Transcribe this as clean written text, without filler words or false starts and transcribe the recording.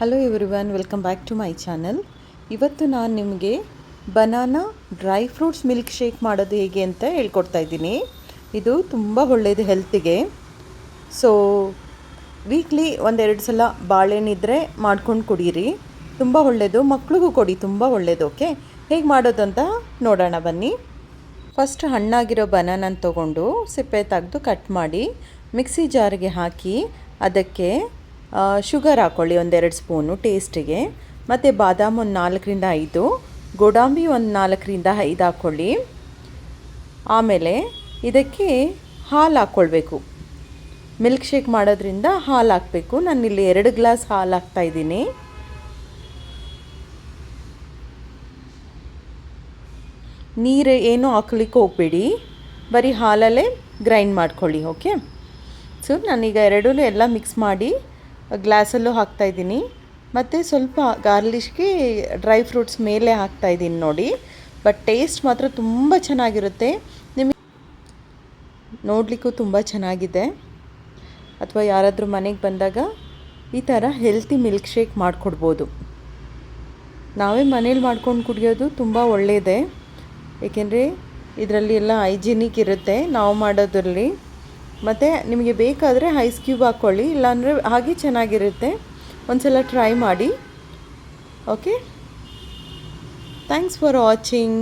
Hello everyone, welcome back to my channel. ಇವತ್ತು ನಾನು ನಿಮಗೆ banana dry fruits milkshake ಮಾಡೋದು ಹೇಗೆ ಅಂತ ಹೇಳ್ಕೊಡ್ತಾ ಇದ್ದೀನಿ. ಇದು ತುಂಬ ಒಳ್ಳೆಯದು ಹೆಲ್ತಿಗೆ. ಸೊ ವೀಕ್ಲಿ ಒಂದೆರಡು ಸಲ ಬಾಳೆಹಣ್ಣಿದ್ರೆ ಮಾಡ್ಕೊಂಡು ಕುಡೀರಿ, ತುಂಬ ಒಳ್ಳೆಯದು. ಮಕ್ಳಿಗೂ ಕೊಡಿ, ತುಂಬ ಒಳ್ಳೆಯದು. ಓಕೆ, ಹೇಗೆ ಮಾಡೋದು ಅಂತ ನೋಡೋಣ ಬನ್ನಿ. ಫಸ್ಟ್ ಹಣ್ಣಾಗಿರೋ ಬನಾನನ ತೊಗೊಂಡು ಸಿಪ್ಪೆ ತೆಗೆದು ಕಟ್ ಮಾಡಿ ಮಿಕ್ಸಿ ಜಾರಿಗೆ ಹಾಕಿ ಅದಕ್ಕೆ ಶುಗರ್ ಹಾಕ್ಕೊಳ್ಳಿ, 1-2 ಸ್ಪೂನು ಟೇಸ್ಟಿಗೆ. ಮತ್ತು ಬಾದಾಮ್ ಒಂದು 4-5, ಗೋಡಂಬಿ ಒಂದು 4-5 ಹಾಕ್ಕೊಳ್ಳಿ. ಆಮೇಲೆ ಇದಕ್ಕೆ ಹಾಲು ಹಾಕ್ಕೊಳ್ಬೇಕು. ಮಿಲ್ಕ್ ಶೇಕ್ ಮಾಡೋದ್ರಿಂದ ಹಾಲು ಹಾಕಬೇಕು. ನಾನಿಲ್ಲಿ 2 ಗ್ಲಾಸ್ ಹಾಲು ಹಾಕ್ತಾಯಿದ್ದೀನಿ. ನೀರು ಏನೂ ಹಾಕ್ಲಿಕ್ಕೆ ಹೋಗಬೇಡಿ, ಬರೀ ಹಾಲಲ್ಲೇ ಗ್ರೈಂಡ್ ಮಾಡ್ಕೊಳ್ಳಿ. ಓಕೆ, ಸೊ ನಾನೀಗ ಎರಡೂ ಎಲ್ಲ ಮಿಕ್ಸ್ ಮಾಡಿ ಗ್ಲಾಸಲ್ಲೂ ಹಾಕ್ತಾಯಿದ್ದೀನಿ. ಮತ್ತು ಸ್ವಲ್ಪ ಗಾರ್ಲಿಷ್ಗೆ ಡ್ರೈ ಫ್ರೂಟ್ಸ್ ಮೇಲೆ ಹಾಕ್ತಾಯಿದ್ದೀನಿ ನೋಡಿ. ಬಟ್ ಟೇಸ್ಟ್ ಮಾತ್ರ ತುಂಬ ಚೆನ್ನಾಗಿರುತ್ತೆ, ನಿಮಗೆ ನೋಡಲಿಕ್ಕೂ ತುಂಬ ಚೆನ್ನಾಗಿದೆ. ಅಥವಾ ಯಾರಾದರೂ ಮನೆಗೆ ಬಂದಾಗ ಈ ಥರ ಹೆಲ್ತಿ ಮಿಲ್ಕ್ ಶೇಕ್ ಮಾಡಿಕೊಡ್ಬೋದು. ನಾವೇ ಮನೇಲಿ ಮಾಡ್ಕೊಂಡು ಕುಡಿಯೋದು ತುಂಬ ಒಳ್ಳೆಯದೇ, ಏಕೆಂದರೆ ಇದರಲ್ಲಿ ಎಲ್ಲ ಹೈಜಿನಿಕ್ ಇರುತ್ತೆ ನಾವು ಮಾಡೋದ್ರಲ್ಲಿ. ಮತ್ತು ನಿಮಗೆ ಬೇಕಾದರೆ ಐಸ್ ಕ್ಯೂಬ್ ಹಾಕ್ಕೊಳ್ಳಿ, ಇಲ್ಲಾಂದರೆ ಹಾಗೆ ಚೆನ್ನಾಗಿರುತ್ತೆ. ಒಂದು ಸಲ ಟ್ರೈ ಮಾಡಿ. Okay, thanks for watching.